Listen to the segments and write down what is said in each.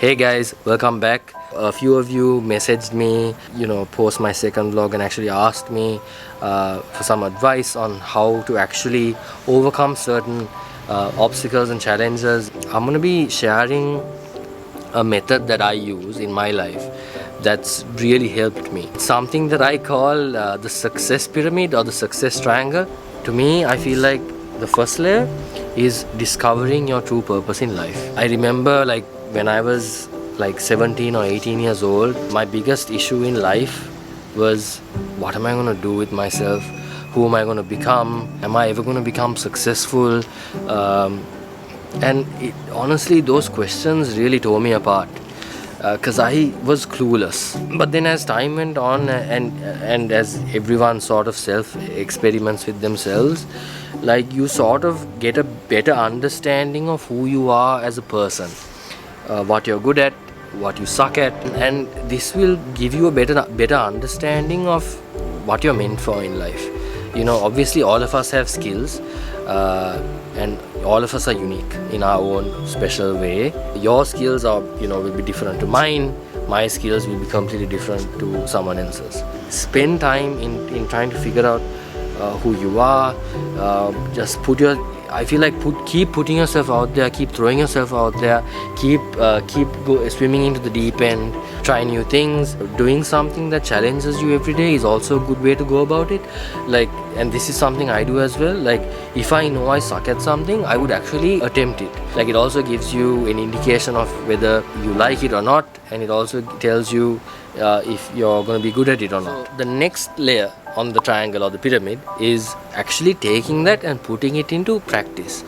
Hey guys, welcome back. A few of you messaged me, post my second vlog and actually asked me for some advice on how to actually overcome certain obstacles and challenges. I'm gonna be sharing a method that I use in my life that's really helped me. It's something that I call the success pyramid or the success triangle. To me, I feel like the first layer is discovering your true purpose in life. I remember when I was 17 or 18 years old, my biggest issue in life was, what am I going to do with myself? Who am I going to become? Am I ever going to become successful? Honestly, those questions really tore me apart because I was clueless. But then as time went on and as everyone sort of self experiments with themselves, you sort of get a better understanding of who you are as a person, what you're good at, what you suck at, and this will give you a better understanding of what you're meant for in life. Obviously all of us have skills, and all of us are unique in our own special way. Your skills will be different to mine. My skills will be completely different to someone else's. Spend time in trying to figure out who you are. Keep putting yourself out there, keep throwing yourself out there, keep swimming into the deep end, try new things. Doing something that challenges you every day is also a good way to go about it. And this is something I do as well. If I know I suck at something, I would actually attempt it. It also gives you an indication of whether you like it or not, and it also tells you if you're going to be good at it or not. So the next layer on the triangle or the pyramid is actually taking that and putting it into practice,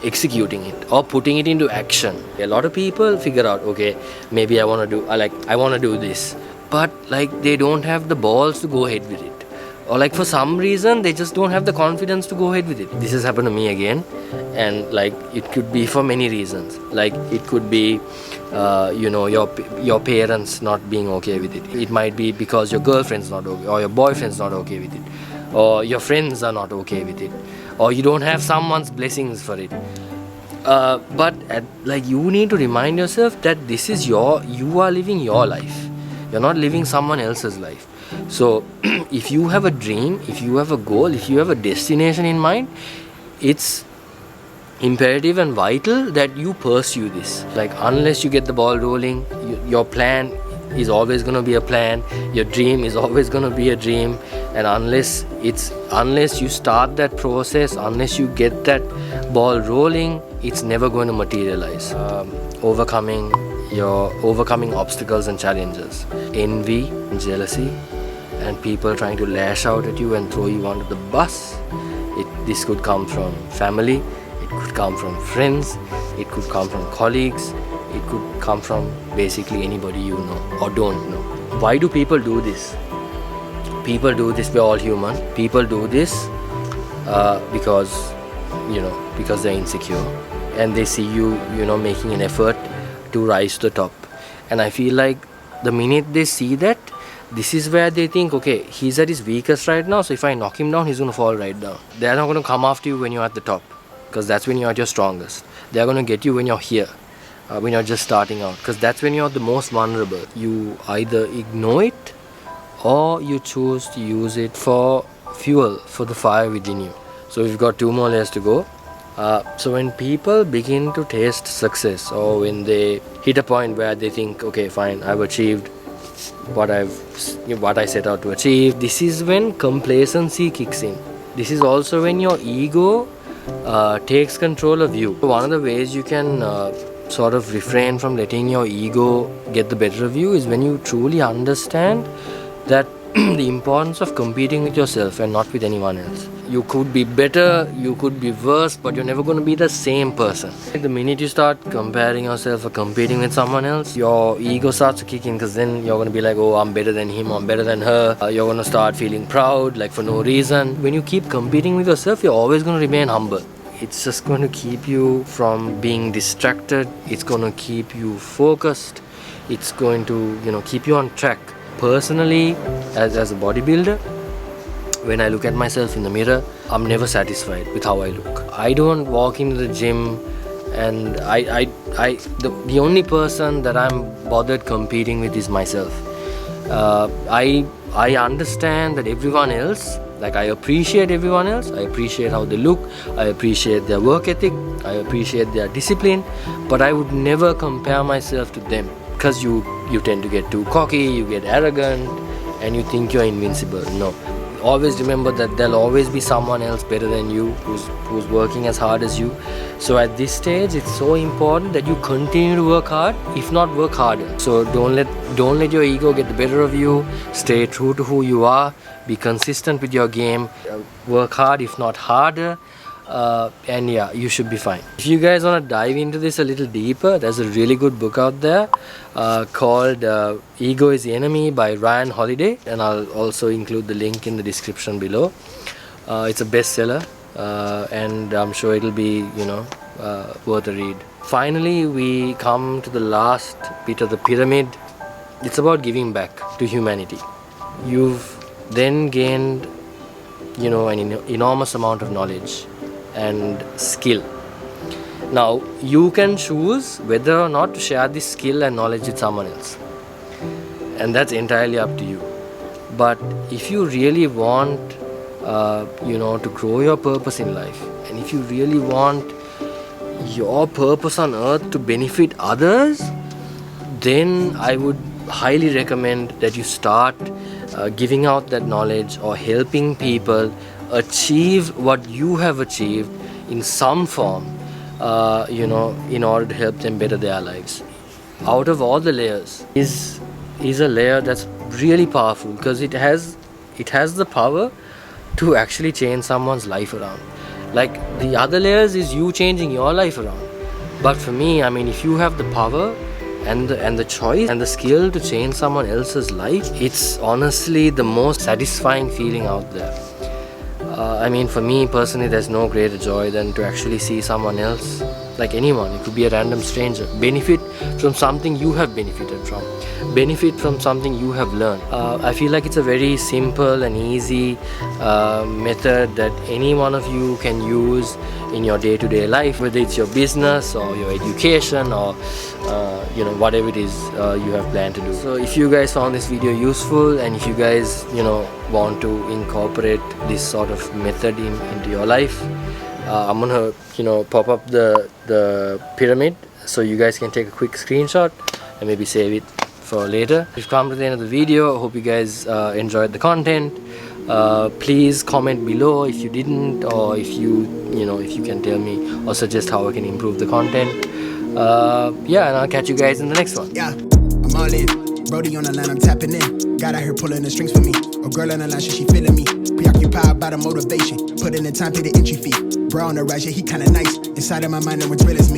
executing it or putting it into action. A lot of people figure out, okay, maybe I want to do this, but they don't have the balls to go ahead with it, or for some reason they just don't have the confidence to go ahead with it. This has happened to me again, and it could be for many reasons. It could be your parents not being okay with it. It might be because your girlfriend's not okay, or your boyfriend's not okay with it, or your friends are not okay with it, or you don't have someone's blessings for it. You need to remind yourself that you are living your life. You're not living someone else's life. So if you have a dream, if you have a goal, if you have a destination in mind, it's imperative and vital that you pursue this. Unless you get the ball rolling, your plan is always going to be a plan, your dream is always going to be a dream, and unless you start that process, unless you get that ball rolling, it's never going to materialize. Overcoming obstacles and challenges, envy, jealousy, and people trying to lash out at you and throw you under the bus. This could come from family, it could come from friends, it could come from colleagues, it could come from basically anybody you know or don't know. Why do people do this? People do this, we're all human. People do this because they're insecure and they see you making an effort to rise to the top. And I feel like the minute they see that, this is where they think, okay, he's at his weakest right now, so if I knock him down, he's going to fall right down. They're not going to come after you when you're at the top, because that's when you're at your strongest. They're going to get you when you're here, when you're just starting out, because that's when you're the most vulnerable. You either ignore it or you choose to use it for fuel for the fire within you. So we've got 2 more layers to go. So when people begin to taste success, or when they hit a point where they think, okay, fine, I've achieved what I set out to achieve, this is when complacency kicks in. This is also when your ego takes control of you. One of the ways you can sort of refrain from letting your ego get the better of you is when you truly understand that the importance of competing with yourself and not with anyone else. You could be better, you could be worse, but you're never going to be the same person. The minute you start comparing yourself or competing with someone else, your ego starts to kick in, because then you're going to be like, oh, I'm better than him, I'm better than her. You're going to start feeling proud, for no reason. When you keep competing with yourself, you're always going to remain humble. It's just going to keep you from being distracted. It's going to keep you focused. It's going to, keep you on track. Personally, as a bodybuilder, when I look at myself in the mirror, I'm never satisfied with how I look. I don't walk into the gym and I the only person that I'm bothered competing with is myself. I understand that everyone else, like I appreciate everyone else. I appreciate how they look. I appreciate their work ethic. I appreciate their discipline. But I would never compare myself to them, because you tend to get too cocky, you get arrogant, and you think you're invincible. No. Always remember that there'll always be someone else better than you who's working as hard as you. So at this stage, it's so important that you continue to work hard, if not work harder. So don't let your ego get the better of you. Stay true to who you are. Be consistent with your game. Work hard, if not harder. And yeah, you should be fine. If you guys want to dive into this a little deeper, there's a really good book out there called Ego is the Enemy by Ryan Holiday, and I'll also include the link in the description below. It's a bestseller, and I'm sure it'll be, worth a read. Finally, we come to the last bit of the pyramid. It's about giving back to humanity. You've then gained, an enormous amount of knowledge and skill. Now you can choose whether or not to share this skill and knowledge with someone else, and that's entirely up to you. But if you really want to grow your purpose in life, and if you really want your purpose on earth to benefit others, then I would highly recommend that you start giving out that knowledge or helping people achieve what you have achieved in some form, in order to help them better their lives. Out of all the layers is a layer that's really powerful, because it has the power to actually change someone's life around. Like the other layers is you changing your life around. But for me, if you have the power and the choice and the skill to change someone else's life, it's honestly the most satisfying feeling out there. For me personally, there's no greater joy than to actually see someone else, like anyone, it could be a random stranger, benefit from something you have benefited from, benefit from something you have learned. I feel like it's a very simple and easy method that any one of you can use in your day-to-day life, whether it's your business or your education or whatever it is you have planned to do. So if you guys found this video useful, and if you guys want to incorporate this sort of method into your life, I'm gonna pop up the pyramid so you guys can take a quick screenshot and maybe save it for later. We've come to the end of the video. I hope you guys enjoyed the content. Please comment below if you didn't, or if you can tell me or suggest how I can improve the content. And I'll catch you guys in the next one. Yeah, I'm all in. Brody on the line, I'm tapping in. Got out here pulling the strings for me. A girl on the line, she feeling me. Preoccupied by the motivation. Put in the time, pay the entry fee. Bro on the rise, yeah, he kinda nice. Inside of my mind, no one's real as me.